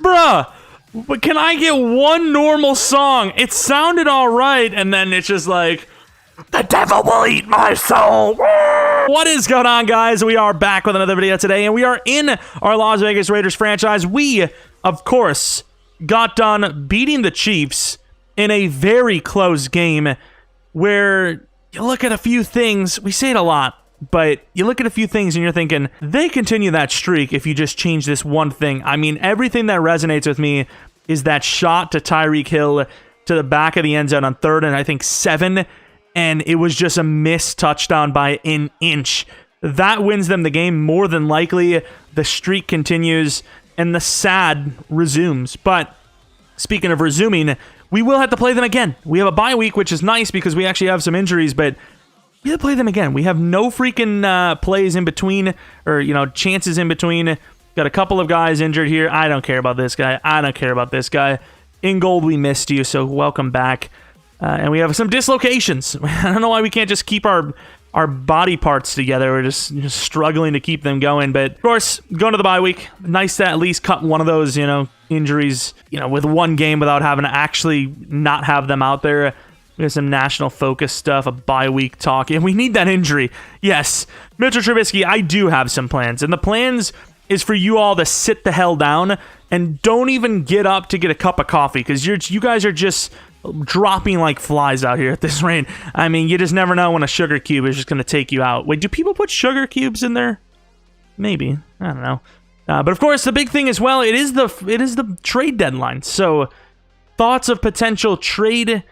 Bruh, but can I get one normal song? It sounded all right, and then it's just like, the devil will eat my soul. What is going on, guys? We are back with another video today, and we are in our Las Vegas Raiders franchise. We, of course, got done beating the Chiefs in a very close game where you look at a few things, we say it a lot, but you look at a few things and you're thinking, they continue that streak if you just change this one thing. I mean, everything that resonates with me is that shot to Tyreek Hill to the back of the end zone on 3rd and I think 7, and it was just a missed touchdown by an inch. That wins them the game more than likely. The streak continues and the sad resumes. But speaking of resuming, we will have to play them again. We have a bye week, which is nice because we actually have some injuries, but we have to play them again. We have no freaking plays in between, or, chances in between. Got a couple of guys injured here. I don't care about this guy. I don't care about this guy. In gold, we missed you, so welcome back. And we have some dislocations. I don't know why we can't just keep our body parts together. We're just struggling to keep them going. But, of course, going to the bye week, nice to at least cut one of those, injuries, with one game without having to actually not have them out there. We have some national focus stuff, a bye week talk, and we need that injury. Yes, Mitchell Trubisky, I do have some plans, and the plans is for you all to sit the hell down and don't even get up to get a cup of coffee, because you guys are just dropping like flies out here at this rate. I mean, you just never know when a sugar cube is just going to take you out. Wait, do people put sugar cubes in there? Maybe. I don't know. But of course, the big thing as well, it is the trade deadline. So, thoughts of potential trade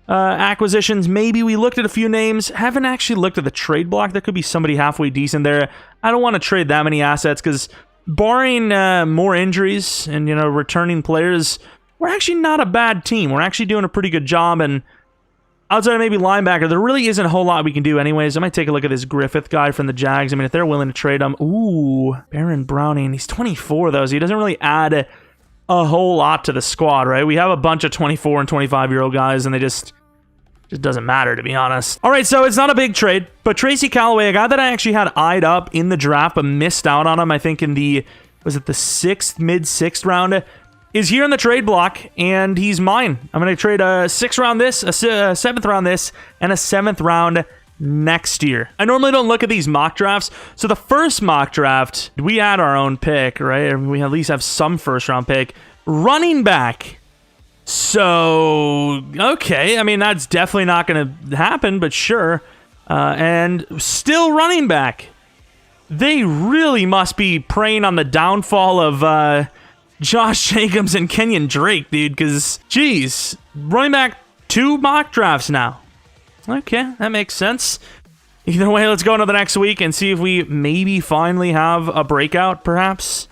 acquisitions. Maybe we looked at a few names. Haven't actually looked at the trade block. There could be somebody halfway decent there. I don't want to trade that many assets because barring more injuries and returning players, we're actually not a bad team. We're actually doing a pretty good job. And outside of maybe linebacker, there really isn't a whole lot we can do anyways. I might take a look at this Griffith guy from the Jags. I mean, if they're willing to trade him. Ooh, Baron Browning. He's 24, though, so he doesn't really add a whole lot to the squad, right? We have a bunch of 24 and 25-year-old guys, and they just doesn't matter, to be honest. All right, so it's not a big trade, but Tracy Calloway, a guy that I actually had eyed up in the draft, but missed out on him, I think in the, was it the mid-6th round, is here in the trade block, and he's mine. I'm going to trade a 6th round this, a 7th round this, and a 7th round next year. I normally don't look at these mock drafts, so the first mock draft, we had our own pick, right? We at least have some first-round pick. Running back. So, okay, I mean, that's definitely not going to happen, but sure. And still running back. They really must be preying on the downfall of Josh Jacobs and Kenyon Drake, dude, because, geez, running back 2 mock drafts now. Okay, that makes sense. Either way, let's go into the next week and see if we maybe finally have a breakout, perhaps.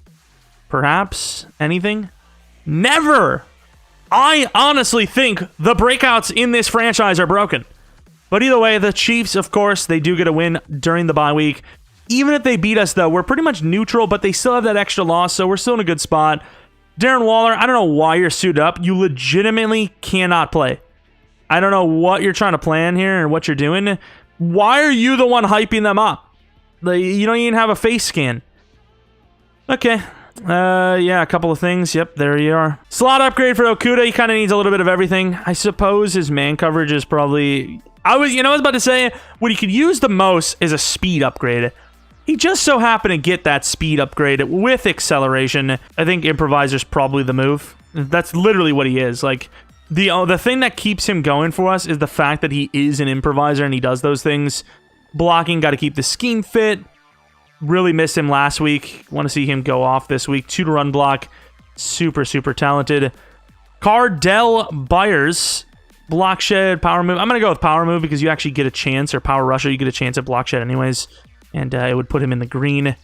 Perhaps? Anything? Never! I honestly think the breakouts in this franchise are broken. But either way, the Chiefs, of course, they do get a win during the bye week. Even if they beat us, though, we're pretty much neutral, but they still have that extra loss, so we're still in a good spot. Darren Waller, I don't know why you're suited up. You legitimately cannot play. I don't know what you're trying to plan here and what you're doing. Why are you the one hyping them up? You don't even have a face scan. Okay. Yeah, a couple of things. Yep, there you are. Slot upgrade for Okuda. He kind of needs a little bit of everything. I suppose his man coverage is probably... I was about to say, what he could use the most is a speed upgrade. He just so happened to get that speed upgrade with acceleration. I think improviser's probably the move. That's literally what he is. Like, the thing that keeps him going for us is the fact that he is an improviser and he does those things. Blocking, got to keep the scheme fit. Really missed him last week. Want to see him go off this week. 2 to run block. Super, super talented. Cardell Byers. Block shed, power move. I'm going to go with power move because you actually get a chance, or power rusher, you get a chance at block shed anyways. And it would put him in the green.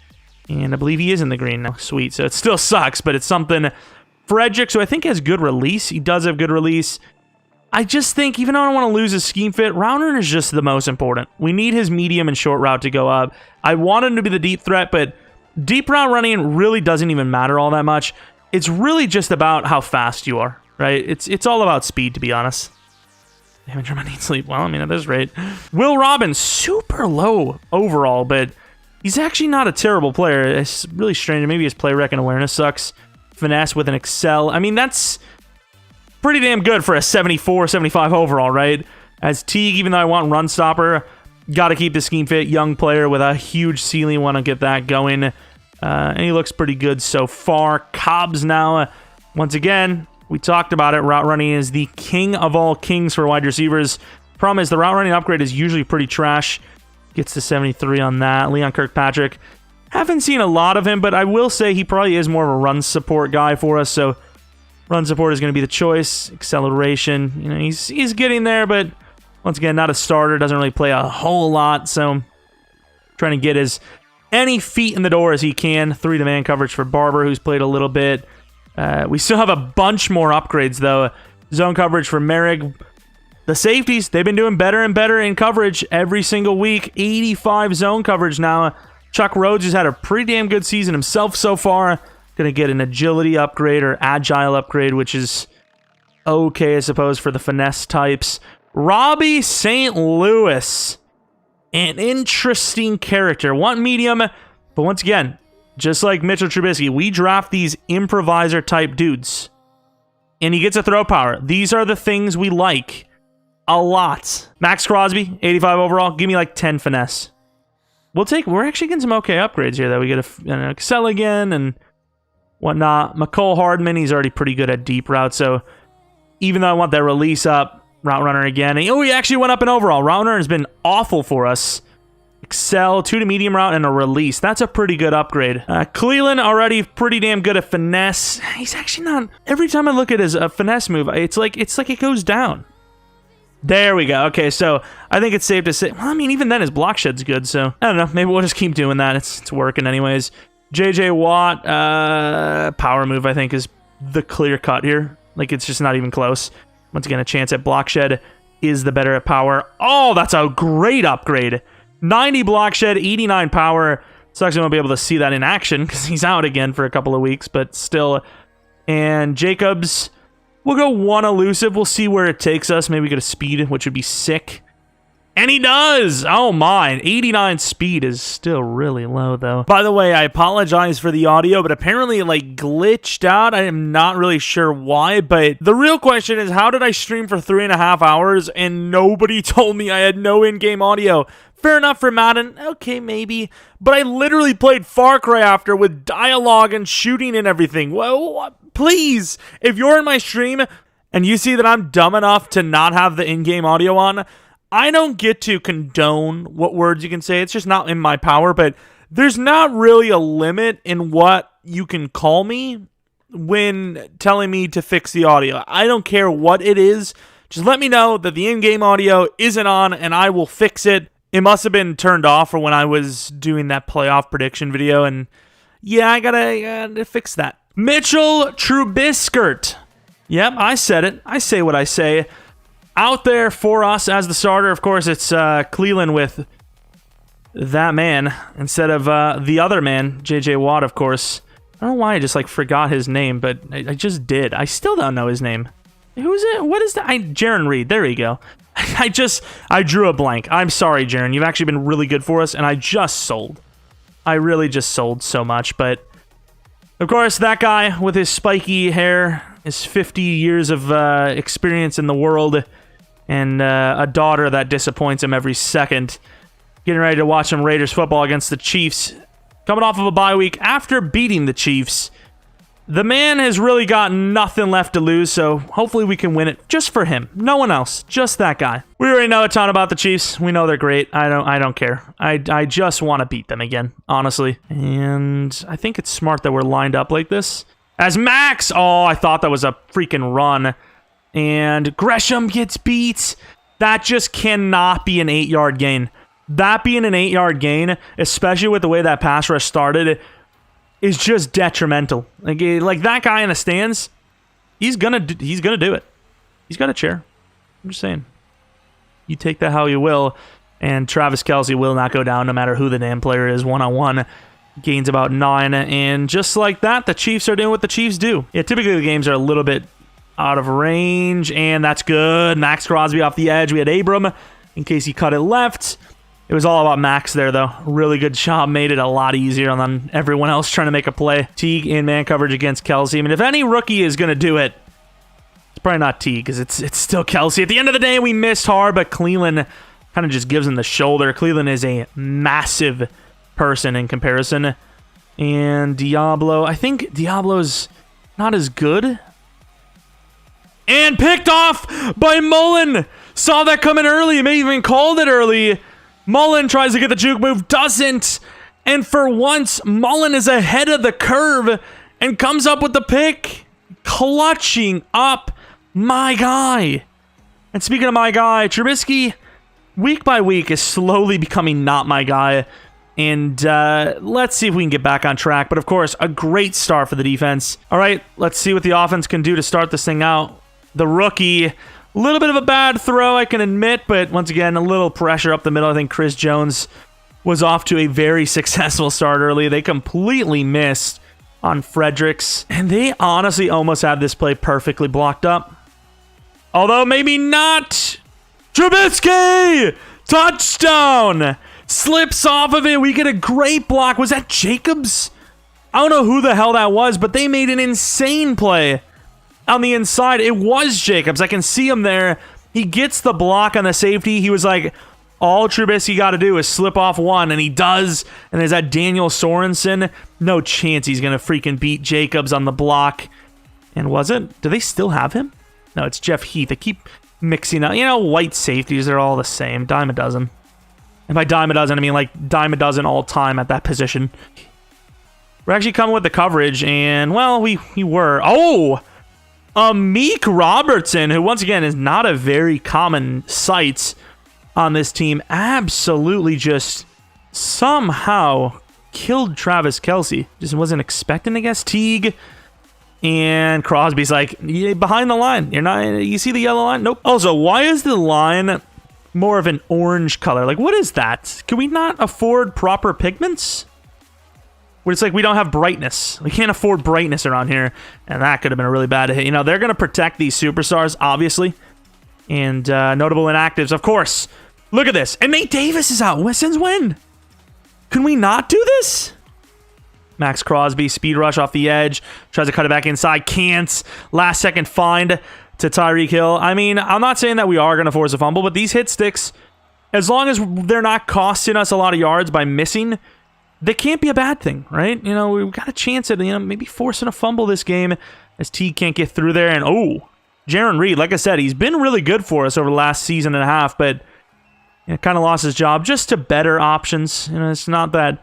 And I believe he is in the green now. Sweet. So it still sucks, but it's something. Frederick, who I think has good release. He does have good release. I just think, even though I don't want to lose his scheme fit, route runner is just the most important. We need his medium and short route to go up. I want him to be the deep threat, but deep route running really doesn't even matter all that much. It's really just about how fast you are, right? It's all about speed, to be honest. Damage from need sleep. Well, I mean, that is great. Will Robbins, super low overall, but he's actually not a terrible player. It's really strange. Maybe his play rec and awareness sucks. finesse with an excel. I mean, that's pretty damn good for a 74, 75 overall, right? As Teague, even though I want run stopper, got to keep the scheme fit. Young player with a huge ceiling, want to get that going. And he looks pretty good so far. Cobbs now, once again, we talked about it. Route running is the king of all kings for wide receivers. Problem is the route running upgrade is usually pretty trash. Gets to 73 on that. Leon Kirkpatrick, haven't seen a lot of him, but I will say he probably is more of a run support guy for us. So run support is going to be the choice. Acceleration, you know, he's getting there, but once again, not a starter. Doesn't really play a whole lot. So trying to get as any feet in the door as he can. 3-to-man coverage for Barber, who's played a little bit. We still have a bunch more upgrades, though. Zone coverage for Merrick. The safeties, they've been doing better and better in coverage every single week. 85 zone coverage now. Chuck Rhodes has had a pretty damn good season himself so far. Going to get an agility upgrade or agile upgrade, which is okay, I suppose, for the finesse types. Robbie St. Louis. An interesting character. Want medium, but once again, just like Mitchell Trubisky, we draft these improviser type dudes. And he gets a throw power. These are the things we like a lot. Max Crosby, 85 overall. Give me like 10 finesse. We're actually getting some okay upgrades here, though. We get an Excel again and whatnot. McCole Hardman, he's already pretty good at deep route. So even though I want that release up, route runner again. And, he actually went up in overall. Route runner has been awful for us. Excel, 2 to medium route, and a release. That's a pretty good upgrade. Cleveland already pretty damn good at finesse. He's actually not. Every time I look at his finesse move, it's like it goes down. There we go. Okay, so I think it's safe to say. Well, I mean, even then his block shed's good. So I don't know. Maybe we'll just keep doing that. It's working anyways. JJ Watt, power move I think is the clear cut here. Like it's just not even close. Once again, a chance at block shed is the better at power. Oh, that's a great upgrade. 90 block shed, 89 power. Sucks I won't be able to see that in action because he's out again for a couple of weeks, but still. And Jacobs, we'll go 1 elusive. We'll see where it takes us. Maybe we get a speed, which would be sick. And he does! Oh my, 89 speed is still really low though. By the way, I apologize for the audio, but apparently it like glitched out. I am not really sure why, but the real question is how did I stream for 3.5 hours and nobody told me I had no in-game audio? Fair enough for Madden, okay, maybe. But I literally played Far Cry after with dialogue and shooting and everything. Well, please, if you're in my stream and you see that I'm dumb enough to not have the in-game audio on, I don't get to condone what words you can say. It's just not in my power, but there's not really a limit in what you can call me when telling me to fix the audio. I don't care what it is. Just let me know that the in-game audio isn't on and I will fix it. It must have been turned off for when I was doing that playoff prediction video, and yeah, I gotta fix that. Mitchell Trubisky. Yep, I said it. I say what I say. Out there for us as the starter. Of course, it's Cleveland with that man instead of the other man, J.J. Watt, of course. I don't know why I just forgot his name, but I just did. I still don't know his name. Who is it? What is that? Jaron Reed. There you go. I drew a blank. I'm sorry, Jaron. You've actually been really good for us, and I just sold. I really just sold so much, but of course, that guy with his spiky hair, his 50 years of experience in the world, and a daughter that disappoints him every second. Getting ready to watch some Raiders football against the Chiefs. Coming off of a bye week after beating the Chiefs. The man has really got nothing left to lose, so hopefully we can win it just for him. No one else. Just that guy. We already know a ton about the Chiefs. We know they're great. I don't care. I just want to beat them again, honestly. And I think it's smart that we're lined up like this. As Max! Oh, I thought that was a freaking run. And Gresham gets beat. That just cannot be an 8-yard gain. That being an 8-yard gain, especially with the way that pass rush started, is just detrimental. Like that guy in the stands, he's gonna do it. He's got a chair. I'm just saying. You take that how you will, and Travis Kelce will not go down no matter who the damn player is. 1-on-1 gains about 9, and just like that, the Chiefs are doing what the Chiefs do. Yeah, typically the games are a little bit out of range, and that's good. Max Crosby off the edge. We had Abram in case he cut it left. It was all about Max there, though. Really good job. Made it a lot easier on everyone else trying to make a play. Teague in man coverage against Kelsey. I mean, if any rookie is going to do it, it's probably not Teague, because it's still Kelsey. At the end of the day, we missed hard, but Cleveland kind of just gives him the shoulder. Cleveland is a massive person in comparison. And Diablo, I think Diablo's not as good. And picked off by Mullen. Saw that coming early. May even called it early. Mullen tries to get the juke move, doesn't. And for once, Mullen is ahead of the curve and comes up with the pick. Clutching up my guy. And speaking of my guy, Trubisky, week by week, is slowly becoming not my guy. And let's see if we can get back on track. But of course, a great start for the defense. All right, let's see what the offense can do to start this thing out. The rookie, a little bit of a bad throw, I can admit, but once again, a little pressure up the middle. I think Chris Jones was off to a very successful start early. They completely missed on Fredericks, and they honestly almost had this play perfectly blocked up. Although maybe not. Trubisky! Touchdown! Slips off of it. We get a great block. Was that Jacobs? I don't know who the hell that was, but they made an insane play on the inside. It was Jacobs. I can see him there. He gets the block on the safety. He was like, all Trubisky got to do is slip off one, and he does. And there's that Daniel Sorensen. No chance he's going to freaking beat Jacobs on the block. And was it? Do they still have him? No, it's Jeff Heath. They keep mixing up. You know, white safeties, they're all the same. Dime a dozen. And by dime a dozen, I mean like dime a dozen all time at that position. We're actually coming with the coverage, and, well, we were. Oh! Meek Robertson, who once again is not a very common sight on this team, absolutely just somehow killed Travis Kelce. Just wasn't expecting, I guess. Teague and Crosby's like, yeah, behind the line. You're not. You see the yellow line? Nope. Also, why is the line more of an orange color? Like, what is that? Can we not afford proper pigments? Where it's like we don't have brightness. We can't afford brightness around here. And that could have been a really bad hit. You know, they're going to protect these superstars, obviously. And notable inactives, of course. Look at this. And Nate Davis is out. Since when? Can we not do this? Max Crosby, speed rush off the edge. Tries to cut it back inside. Can't. Last second find to Tyreek Hill. I mean, I'm not saying that we are going to force a fumble, but these hit sticks, as long as they're not costing us a lot of yards by missing, they can't be a bad thing, right? You know, we've got a chance at, you know, maybe forcing a fumble this game as T can't get through there. And, oh, Jaron Reed, like I said, he's been really good for us over the last season and a half, but kind of lost his job just to better options. You know, it's not that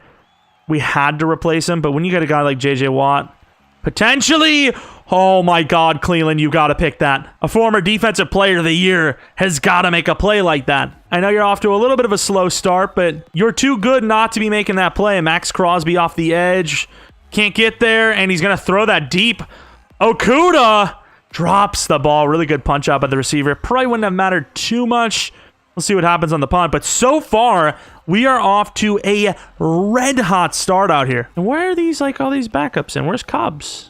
we had to replace him, but when you got a guy like J.J. Watt, potentially, oh my God, Cleveland, you got to pick that. A former defensive player of the year has got to make a play like that. I know you're off to a little bit of a slow start, but you're too good not to be making that play. Max Crosby off the edge, can't get there, and he's going to throw that deep. Okuda drops the ball. Really good punch out by the receiver. Probably wouldn't have mattered too much. We'll see what happens on the punt, but so far, we are off to a red-hot start out here. And where are these, like, all these backups in? Where's Cobbs?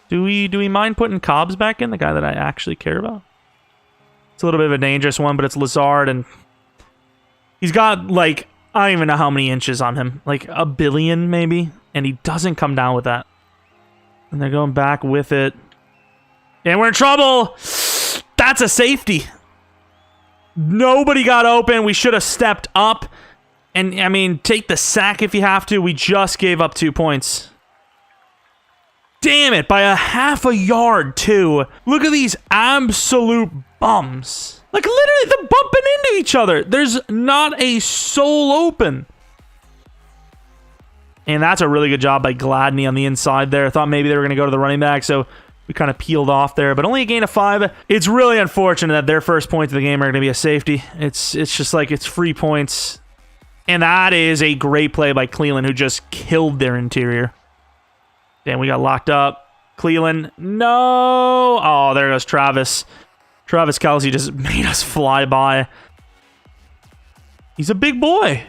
Do we mind putting Cobbs back in, the guy that I actually care about? It's a little bit of a dangerous one, but it's Lazard, and he's got, like, I don't even know how many inches on him. Like, 1 billion, maybe? And he doesn't come down with that. And they're going back with it. And we're in trouble! That's a safety. Nobody got open. We should have stepped up. And, I mean, take the sack if you have to. We just gave up 2 points. Damn it, by a half a yard, too. Look at these absolute bums. Like, literally, they're bumping into each other. There's not a soul open. And that's a really good job by Gladney on the inside there. I thought maybe they were going to go to the running back, so we kind of peeled off there, but only a gain of 5. It's really unfortunate that their first points of the game are going to be a safety. It's just like it's free points. And that is a great play by Cleveland, who just killed their interior. Damn, we got locked up. Cleveland, no! Oh, there goes Travis. Travis Kelce just made us fly by. He's a big boy.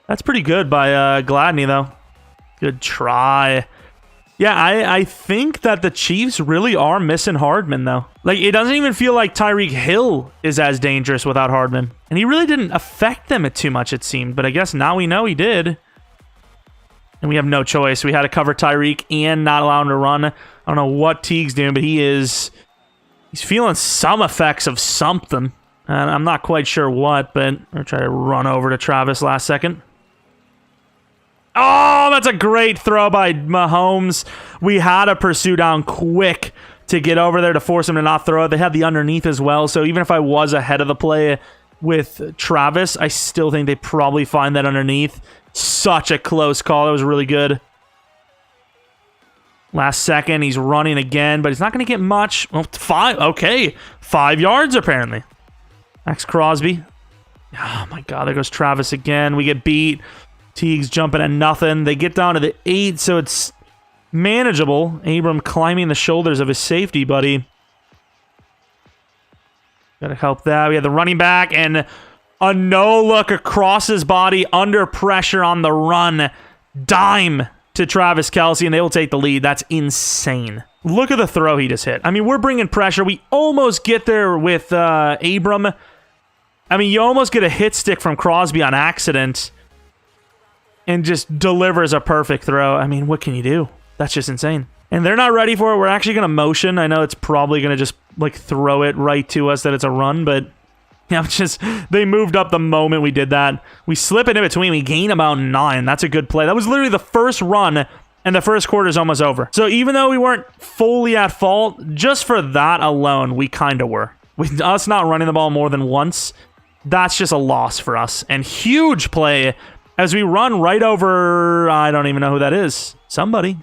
That's pretty good by Gladney, though. Good try. Yeah, I think that the Chiefs really are missing Hardman, though. Like, it doesn't even feel like Tyreek Hill is as dangerous without Hardman. And he really didn't affect them too much, it seemed. But I guess now we know he did. And we have no choice. We had to cover Tyreek and not allow him to run. I don't know what Teague's doing, but he's feeling some effects of something. And I'm not quite sure what, but I'm going to try to run over to Travis last second. Oh, that's a great throw by Mahomes. We had to pursue down quick to get over there to force him to not throw it. They had the underneath as well, so even if I was ahead of the play with Travis, I still think they probably find that underneath. Such a close call. That was really good. Last second, he's running again, but he's not going to get much. Well, 5. Okay, 5 yards apparently. Max Crosby. Oh my God, there goes Travis again. We get beat. Teague's jumping at nothing. They get down to the 8, so it's manageable. Abram climbing the shoulders of his safety buddy. Gotta help that. We have the running back and a no-look across his body under pressure on the run. Dime to Travis Kelce, and they will take the lead. That's insane. Look at the throw he just hit. I mean, we're bringing pressure. We almost get there with Abram. I mean, you almost get a hit stick from Crosby on accident and just delivers a perfect throw. I mean, what can you do? That's just insane. And they're not ready for it. We're actually going to motion. I know it's probably going to just like throw it right to us that it's a run, but yeah, they moved up the moment we did that. We slip it in between. We gain about 9. That's a good play. That was literally the first run, and the first quarter is almost over. So even though we weren't fully at fault, just for that alone, we kind of were. With us not running the ball more than once, that's just a loss for us. And huge play as we run right over, I don't even know who that is. Somebody.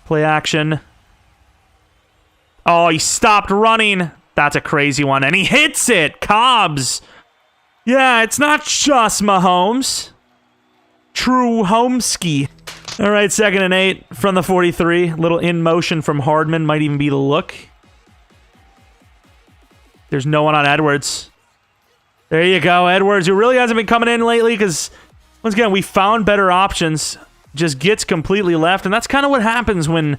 Play action. Oh, he stopped running. That's a crazy one. And he hits it. Cobbs. Yeah, it's not just Mahomes. True Homeski. All right, 2nd and 8 from the 43. Little in motion from Hardman. Might even be the look. There's no one on Edwards. There you go, Edwards, who really hasn't been coming in lately because, once again, we found better options. Just gets completely left, and that's kind of what happens when,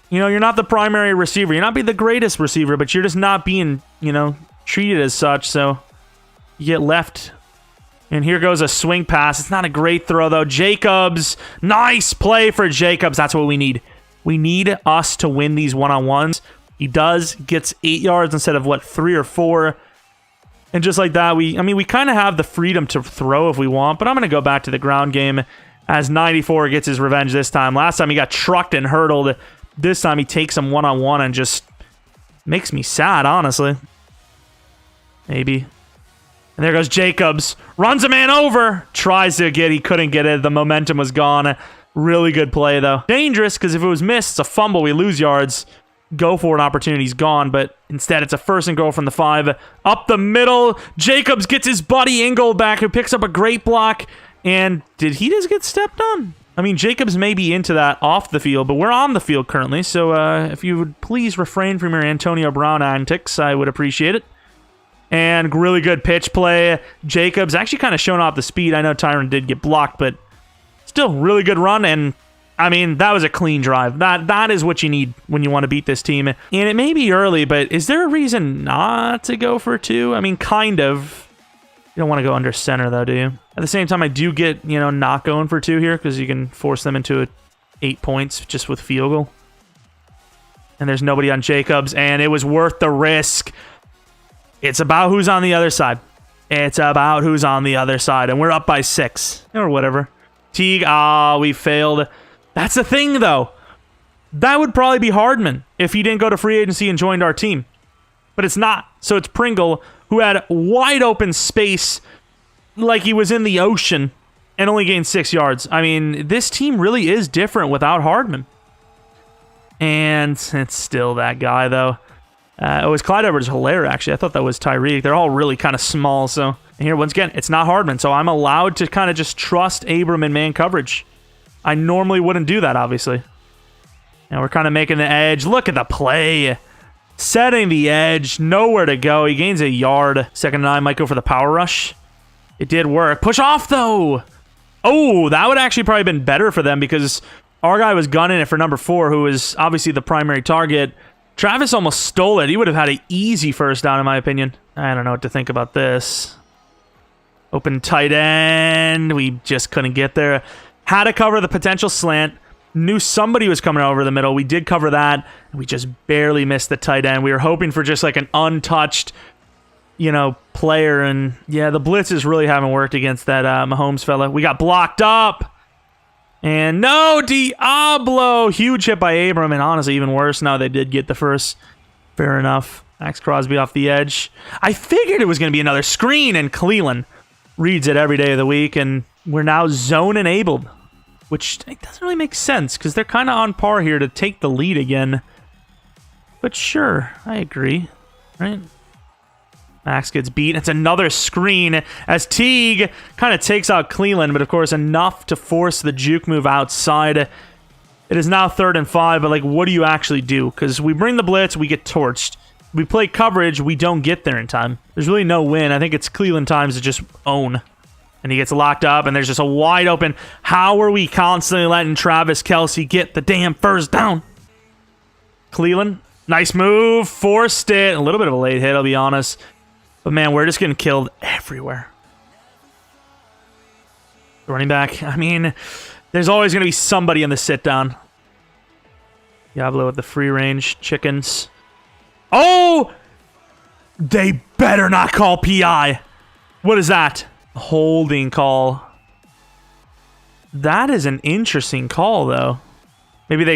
you know, you're not the primary receiver. You're not being the greatest receiver, but you're just not being, you know, treated as such, so you get left. And here goes a swing pass. It's not a great throw, though. Jacobs, nice play for Jacobs. That's what we need. We need us to win these one-on-ones. He does, gets 8 yards instead of, 3 or 4. And just like that, we kind of have the freedom to throw if we want, but I'm going to go back to the ground game as 94 gets his revenge this time. Last time he got trucked and hurdled. This time he takes him one-on-one and just makes me sad, honestly. Maybe. And there goes Jacobs. Runs a man over. Tries to get, he couldn't get it. The momentum was gone. Really good play, though. Dangerous, because if it was missed, it's a fumble. We lose yards. Go for an opportunity's gone, but instead it's a 1st and goal from the 5. Up the middle. Jacobs gets his buddy Ingle back, who picks up a great block. And did he just get stepped on? I mean, Jacobs may be into that off the field, but we're on the field currently, so if you would please refrain from your Antonio Brown antics, I would appreciate it. And really good pitch play. Jacobs actually kind of showing off the speed. I know Tyron did get blocked, but still really good run, and I mean, that was a clean drive. That is what you need when you want to beat this team. And it may be early, but is there a reason not to go for 2? I mean, kind of. You don't want to go under center, though, do you? At the same time, I do get, not going for 2 here because you can force them into 8 points just with field goal. And there's nobody on Jacobs, and it was worth the risk. It's about who's on the other side. It's about who's on the other side, and we're up by 6 or whatever. Teague, we failed. That's the thing, though. That would probably be Hardman if he didn't go to free agency and joined our team. But it's not. So it's Pringle, who had wide open space like he was in the ocean and only gained 6 yards. I mean, this team really is different without Hardman. And it's still that guy, though. It was Clyde Edwards-Helaire, actually. I thought that was Tyreek. They're all really kind of small. So and here, once again, it's not Hardman. So I'm allowed to kind of just trust Abram in man coverage. I normally wouldn't do that, obviously. And we're kind of making the edge. Look at the play. Setting the edge. Nowhere to go. He gains a yard. 2nd and 9 might go for the power rush. It did work. Push off, though. Oh, that would actually probably been better for them because Our guy was gunning it for number 4, who was obviously the primary target. Travis almost stole it. He would have had an easy first down, in my opinion. I don't know what to think about this. Open tight end. We just couldn't get there. Had to cover the potential slant. Knew somebody was coming over the middle. We did cover that. We just barely missed the tight end. We were hoping for just like an untouched, player. And yeah, the blitzes really haven't worked against that Mahomes fella. We got blocked up. And no, Diablo. Huge hit by Abram. And honestly, even worse. Now they did get the first. Fair enough. Max Crosby off the edge. I figured it was going to be another screen. And Cleveland reads it every day of the week. And we're now zone enabled. Which it doesn't really make sense because they're kind of on par here to take the lead again. But sure, I agree. Right? Max gets beat. It's another screen as Teague kind of takes out Cleveland, but of course enough to force the juke move outside. It is now 3rd and 5, but like, what do you actually do? Because we bring the blitz, we get torched. We play coverage, we don't get there in time. There's really no win. I think it's Cleveland times to just own. And he gets locked up, and there's just a wide open. How are we constantly letting Travis Kelce get the damn first down? Cleveland, nice move, forced it. A little bit of a late hit, I'll be honest. But man, we're just getting killed everywhere. Running back, I mean, there's always going to be somebody in the sit down. Diablo with the free range chickens. Oh! They better not call PI. What is that? Holding call. That is an interesting call, though. Maybe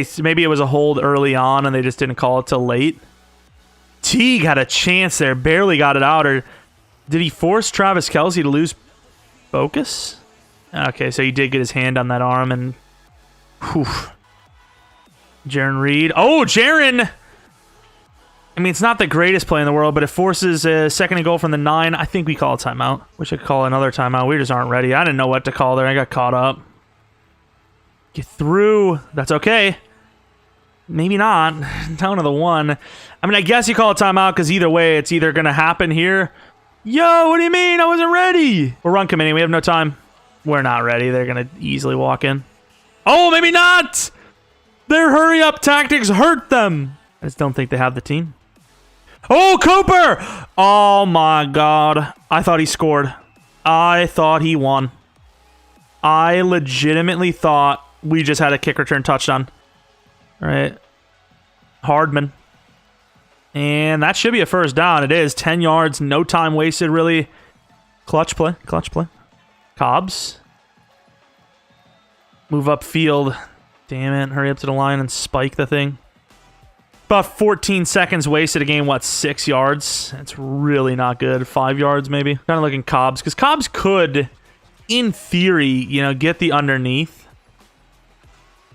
it was a hold early on and they just didn't call it till late. Teague had a chance there, barely got it out. Or did he force Travis Kelce to lose focus? Okay, so he did get his hand on that arm and whew. Jaron Reed. Oh, Jaron! I mean, it's not the greatest play in the world, but it forces a 2nd and goal from the 9. I think we call a timeout. Wish I could call another timeout. We just aren't ready. I didn't know what to call there. I got caught up. Get through. That's okay. Maybe not. Down to the 1. I mean, I guess you call a timeout because either way, it's either going to happen here. Yo, what do you mean? I wasn't ready. We're run committing. We have no time. We're not ready. They're going to easily walk in. Oh, maybe not. Their hurry-up tactics hurt them. I just don't think they have the team. Oh, Cooper! Oh, my God. I thought he scored. I thought he won. I legitimately thought we just had a kick return touchdown. All right. Hardman. And that should be a first down. It is. 10 yards. No time wasted, really. Clutch play. Clutch play. Cobbs. Move upfield. Damn it. Hurry up to the line and spike the thing. About 14 seconds wasted a game, 6 yards? That's really not good. 5 yards, maybe. Kind of looking Cobbs. Because Cobbs could, in theory, get the underneath.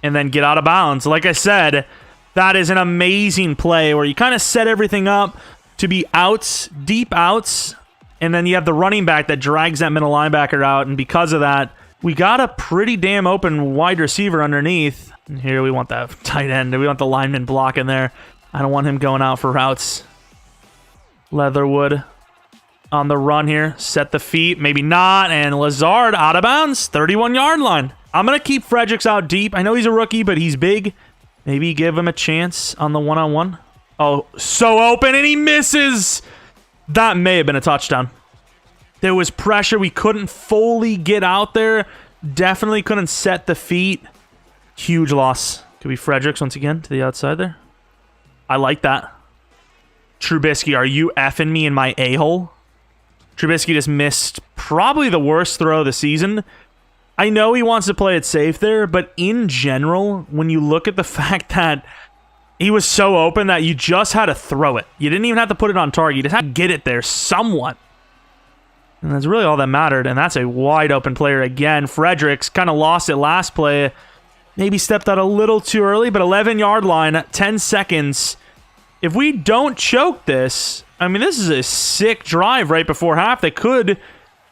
And then get out of bounds. Like I said, that is an amazing play where you kind of set everything up to be outs, deep outs. And then you have the running back that drags that middle linebacker out. And because of that, we got a pretty damn open wide receiver underneath. And here we want that tight end. We want the lineman blocking there. I don't want him going out for routes. Leatherwood on the run here. Set the feet. Maybe not. And Lazard out of bounds. 31-yard line. I'm going to keep Fredericks out deep. I know he's a rookie, but he's big. Maybe give him a chance on the one-on-one. Oh, so open, and he misses. That may have been a touchdown. There was pressure. We couldn't fully get out there. Definitely couldn't set the feet. Huge loss. Could be Fredericks once again to the outside there. I like that. Trubisky, are you effing me in my a-hole? Trubisky just missed probably the worst throw of the season. I know he wants to play it safe there, but in general, when you look at the fact that he was so open that you just had to throw it. You didn't even have to put it on target. You just had to get it there somewhat. And that's really all that mattered, and that's a wide open player again. Fredericks kind of lost it last play. Maybe stepped out a little too early, but 11-yard line, 10 seconds. If we don't choke this, I mean, this is a sick drive right before half. They could,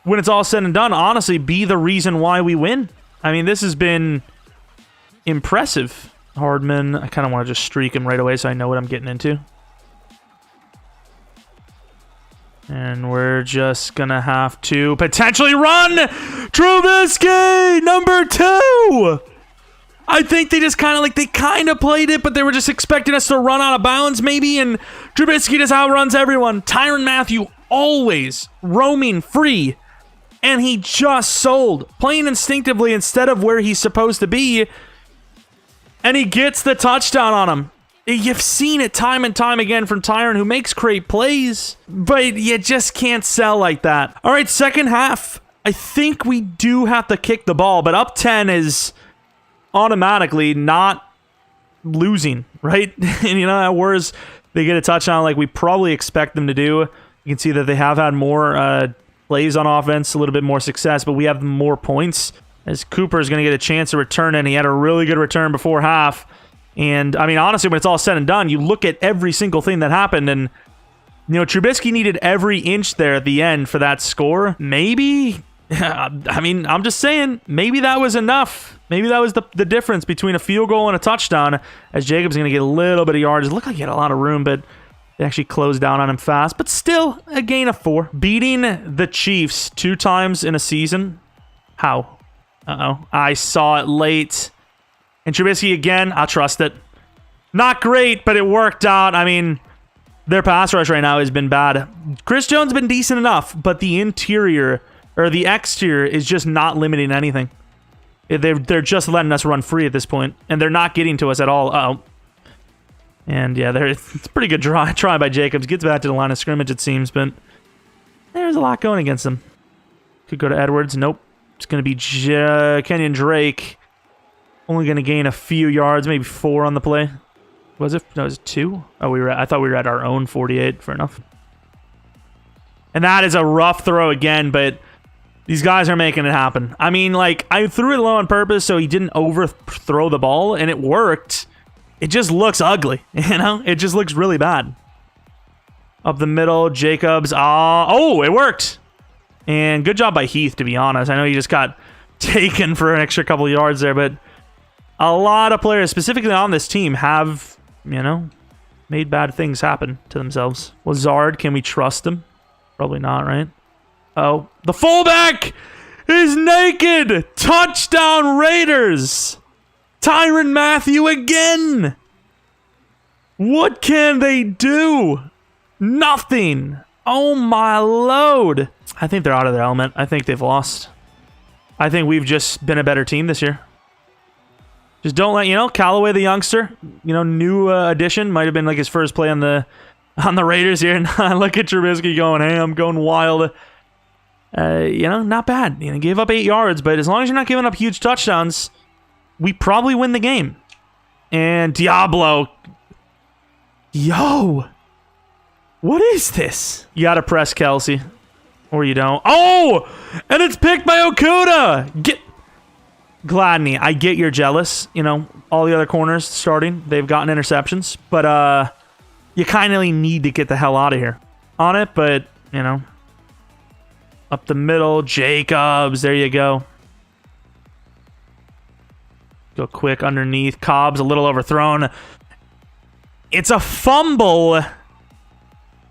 when it's all said and done, honestly be the reason why we win. I mean, this has been impressive. Hardman, I kind of want to just streak him right away so I know what I'm getting into. And we're just going to have to potentially run Trubisky, number 2. I think they just kind of played it, but they were just expecting us to run out of bounds maybe, and Trubisky just outruns everyone. Tyrann Mathieu always roaming free, and he just sold, playing instinctively instead of where he's supposed to be, and he gets the touchdown on him. You've seen it time and time again from Tyrann, who makes great plays, but you just can't sell like that. All right, second half. I think we do have to kick the ball, but up 10 is automatically not losing, right? And you know, whereas they get a touchdown like we probably expect them to do. You can see that they have had more plays on offense, a little bit more success, but we have more points, as Cooper is going to get a chance to return, and he had a really good return before half. And I mean, honestly, when it's all said and done, you look at every single thing that happened, and you know, Trubisky needed every inch there at the end for that score. Maybe, I mean, I'm just saying, maybe that was enough. Maybe that was the difference between a field goal and a touchdown, as Jacobs going to get a little bit of yards. It looked like he had a lot of room, but they actually closed down on him fast. But still, a gain of 4. Beating the Chiefs 2 times in a season. How? Uh-oh. I saw it late. And Trubisky again, I'll trust it. Not great, but it worked out. I mean, their pass rush right now has been bad. Chris Jones has been decent enough, but the interior, or the exterior, is just not limiting anything. They're just letting us run free at this point, and they're not getting to us at all. Uh-oh. And yeah, it's a pretty good try by Jacobs. Gets back to the line of scrimmage, it seems, but there's a lot going against them. Could go to Edwards. Nope. It's going to be Kenyon Drake. Only going to gain a few yards, maybe 4 on the play. Was it? No, was it 2? Oh, I thought we were at our own 48. Fair enough. And that is a rough throw again, but these guys are making it happen. I mean, like, I threw it low on purpose so he didn't overthrow the ball, and it worked. It just looks ugly, you know? It just looks really bad. Up the middle, Jacobs. Oh, it worked. And good job by Heath, to be honest. I know he just got taken for an extra couple yards there, but a lot of players, specifically on this team, have, you know, made bad things happen to themselves. Lazard, can we trust him? Probably not, right? Oh, the fullback is naked! Touchdown Raiders! Tyrann Mathieu again! What can they do? Nothing! Oh my load! I think they're out of their element. I think they've lost. I think we've just been a better team this year. Just don't let, you know, Calloway, the youngster, you know, new addition, might have been like his first play on the Raiders here. And look at Trubisky going ham, going wild. You know, not bad. You know, gave up 8 yards, but as long as you're not giving up huge touchdowns, we probably win the game. And Diablo. Yo. What is this? You got to press Kelsey. Or you don't. Oh! And it's picked by Okuda! Gladney, I get you're jealous. You know, all the other corners starting, they've gotten interceptions. But you kind of need to get the hell out of here on it. But, you know, up the middle, Jacobs. There you go. Go quick underneath. Cobb's a little overthrown. It's a fumble.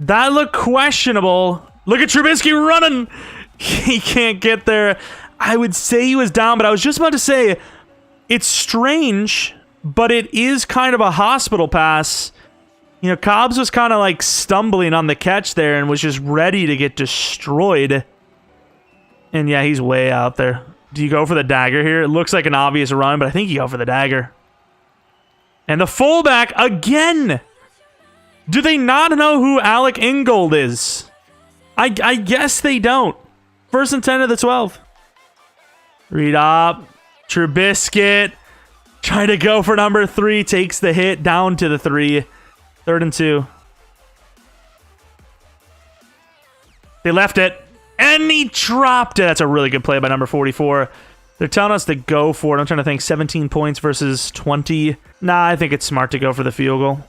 That looked questionable. Look at Trubisky running. He can't get there. I would say he was down, but I was just about to say it's strange, but it is kind of a hospital pass. You know, Cobbs was kind of like stumbling on the catch there and was just ready to get destroyed. And yeah, he's way out there. Do you go for the dagger here? It looks like an obvious run, but I think you go for the dagger. And the fullback again. Do they not know who Alec Ingold is? I guess they don't. 1st and 10 of the 12. Read up. Trubisky. Trying to go for number 3. Takes the hit down to the 3. 3rd and 2. They left it. And he dropped it. That's a really good play by number 44. They're telling us to go for it. I'm trying to think. 17 points versus 20. Nah, I think it's smart to go for the field goal.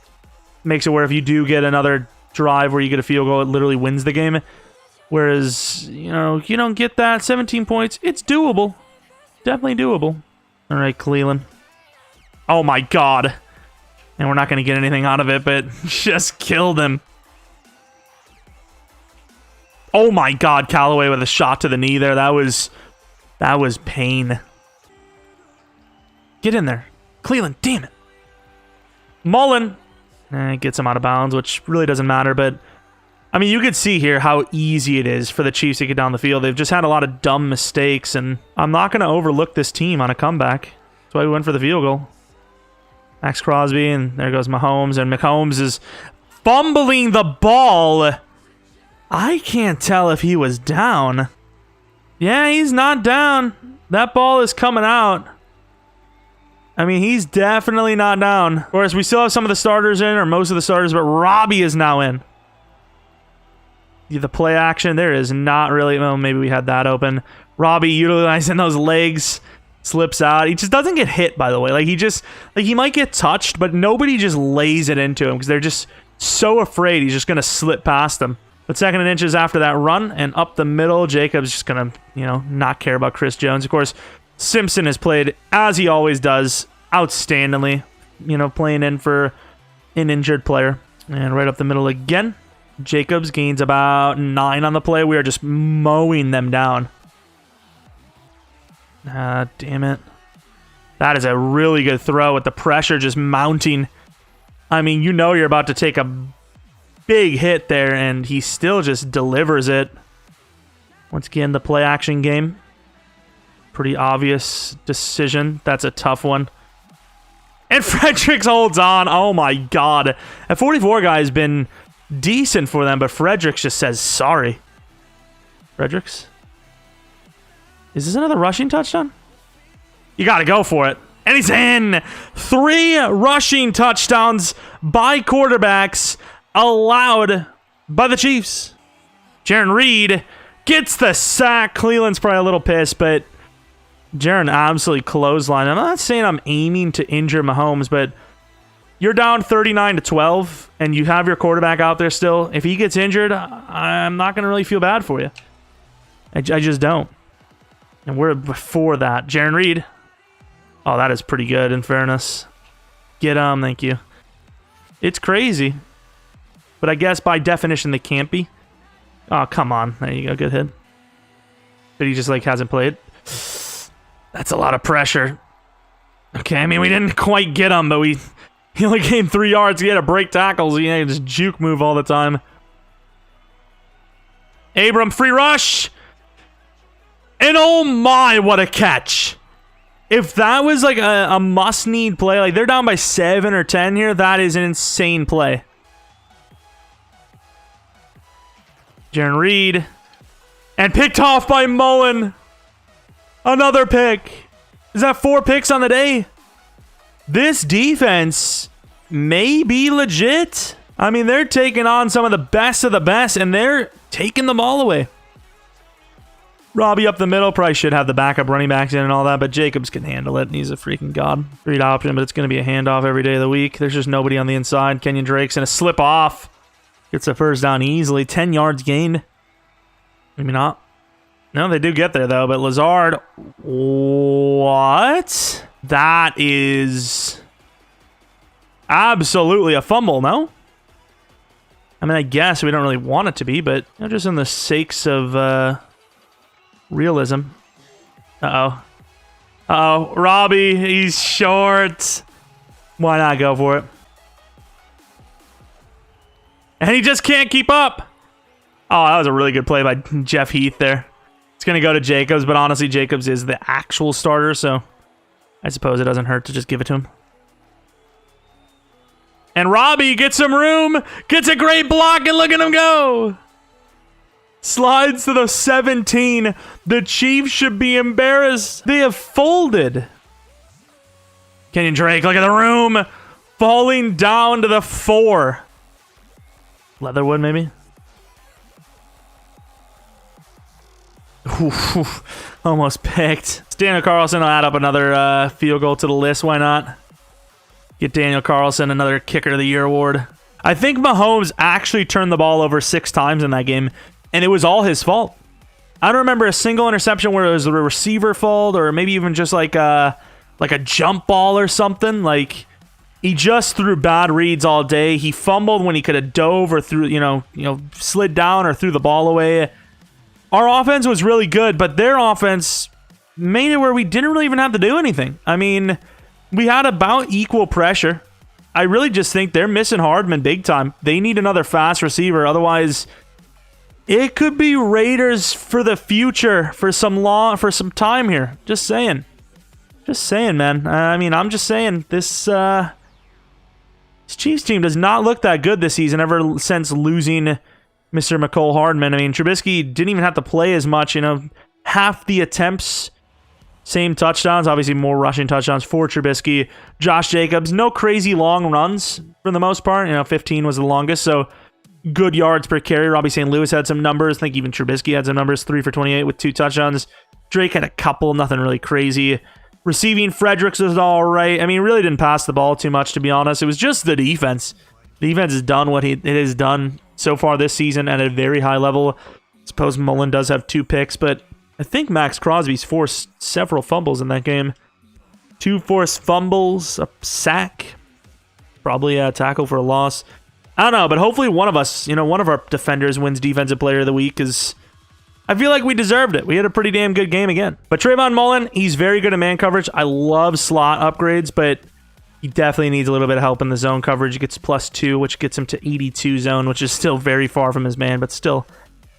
Makes it where if you do get another drive where you get a field goal, it literally wins the game. Whereas, you know, you don't get that. 17 points. It's doable. Definitely doable. All right, Cleveland. Oh, my God. And we're not going to get anything out of it, but just killed him. Oh, my God. Calloway with a shot to the knee there. That was pain. Get in there. Cleveland, damn it. Mullen gets him out of bounds, which really doesn't matter, but I mean, you could see here how easy it is for the Chiefs to get down the field. They've just had a lot of dumb mistakes, and I'm not going to overlook this team on a comeback. That's why we went for the field goal. Max Crosby, and there goes Mahomes, and Mahomes is fumbling the ball. I can't tell if he was down. Yeah, he's not down. That ball is coming out. I mean, he's definitely not down. Of course, we still have some of the starters in, or most of the starters, but Robbie is now in. The play action, there is not really, well, maybe we had that open. Robbie utilizing those legs, slips out. He just doesn't get hit, by the way. Like, he might get touched, but nobody just lays it into him because they're just so afraid he's just going to slip past them. But 2nd and inches after that run, and up the middle, Jacobs just going to, not care about Chris Jones. Of course, Simpson has played, as he always does, outstandingly, playing in for an injured player. And right up the middle again. Jacobs gains about 9 on the play. We are just mowing them down. Damn it. That is a really good throw with the pressure just mounting. I mean, you're about to take a big hit there, and he still just delivers it. Once again, the play action game. Pretty obvious decision. That's a tough one. And Fredericks holds on. Oh my god. At 44 guy has been decent for them, but Fredericks just says sorry. Fredericks? Is this another rushing touchdown? You gotta go for it. And he's in! 3 rushing touchdowns by quarterbacks allowed by the Chiefs. Jaron Reed gets the sack. Cleveland's probably a little pissed, but Jaron absolutely clotheslined. I'm not saying I'm aiming to injure Mahomes, but you're down 39-12, and you have your quarterback out there still. If he gets injured, I'm not going to really feel bad for you. I just don't. And we're before that. Jaron Reed. Oh, that is pretty good, in fairness. Get him, thank you. It's crazy. But I guess by definition, they can't be. Oh, come on. There you go, good hit. But he just, hasn't played. That's a lot of pressure. Okay, I mean, we didn't quite get him, but he only gained 3 yards. He had to break tackles. He had to just juke move all the time. Abram, free rush. And oh my, what a catch. If that was a must-need play, they're down by 7 or 10 here, that is an insane play. Jaron Reed. And picked off by Mullen. Another pick. Is that 4 picks on the day? This defense may be legit. I mean, they're taking on some of the best, and they're taking the ball away. Robbie up the middle. Probably should have the backup running backs in and all that, but Jacobs can handle it. He's a freaking god. Read option, but it's going to be a handoff every day of the week. There's just nobody on the inside. Kenyon Drake's going to slip off. Gets a first down easily. 10 yards gained. Maybe not. No, they do get there, though. But Lazard, what? That is absolutely a fumble, no? I mean, I guess we don't really want it to be, but just in the sakes of realism. Uh-oh. Uh-oh. Robbie, he's short. Why not go for it? And he just can't keep up. Oh, that was a really good play by Jeff Heath there. It's going to go to Jacobs, but honestly, Jacobs is the actual starter, so I suppose it doesn't hurt to just give it to him. And Robbie gets some room, gets a great block, and look at him go. Slides to the 17. The Chiefs should be embarrassed. They have folded. Kenyon Drake, look at the room. Falling down to the 4. Leatherwood, maybe? Almost picked. Daniel Carlson will add up another field goal to the list. Why not? Get Daniel Carlson another Kicker of the Year award. I think Mahomes actually turned the ball over 6 times in that game, and it was all his fault. I don't remember a single interception where it was a receiver fault, or maybe even just like a jump ball or something. He just threw bad reads all day. He fumbled when he could have dove or threw, slid down or threw the ball away. Our offense was really good, but their offense made it where we didn't really even have to do anything. I mean, we had about equal pressure. I really just think they're missing Hardman big time. They need another fast receiver. Otherwise, it could be Raiders for the future for some time here. Just saying. Just saying, man. I mean, I'm just saying this Chiefs team does not look that good this season ever since losing Mr. McCole Hardman. I mean, Trubisky didn't even have to play as much, half the attempts, same touchdowns, obviously more rushing touchdowns for Trubisky. Josh Jacobs, no crazy long runs for the most part. 15 was the longest, so good yards per carry. Robbie St. Louis had some numbers. I think even Trubisky had some numbers, 3 for 28 with 2 touchdowns. Drake had a couple, nothing really crazy. Receiving, Fredericks was all right. I mean, really didn't pass the ball too much, to be honest. It was just the defense. The defense has done what it has done so far this season at a very high level. I suppose Mullen does have 2 picks, but I think Max Crosby's forced several fumbles in that game. 2 forced fumbles, a sack, probably a tackle for a loss. I don't know, but hopefully one of us, one of our defenders wins Defensive Player of the Week, because I feel like we deserved it. We had a pretty damn good game again. But Trayvon Mullen, he's very good at man coverage. I love slot upgrades, but he definitely needs a little bit of help in the zone coverage. He gets +2, which gets him to 82 zone, which is still very far from his man, but still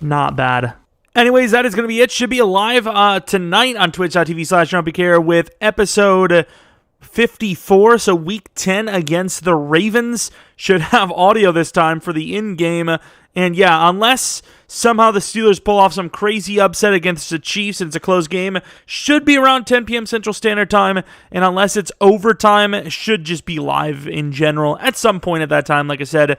not bad. Anyways, that is going to be it. Should be live tonight on twitch.tv/Jeromepkr with episode 54. So week 10 against the Ravens. Should have audio this time for the in-game. And yeah, unless somehow the Steelers pull off some crazy upset against the Chiefs and it's a close game, should be around 10 p.m. Central Standard Time. And unless it's overtime, it should just be live in general at some point at that time. Like I said,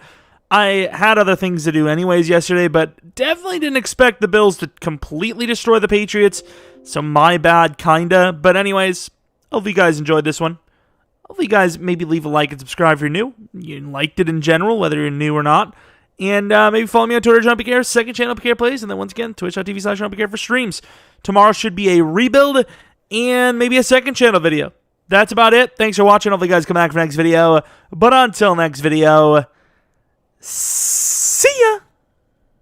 I had other things to do anyways yesterday, but definitely didn't expect the Bills to completely destroy the Patriots. So my bad, kinda. But anyways, hope you guys enjoyed this one. Hopefully you guys maybe leave a like and subscribe if you're new. You liked it in general, whether you're new or not. And maybe follow me on Twitter, Jeromepkr, second channel, Pkr Plays, and then once again, twitch.tv/Jeromepkr for streams. Tomorrow should be a rebuild and maybe a second channel video. That's about it. Thanks for watching. Hopefully you guys come back for next video. But until next video,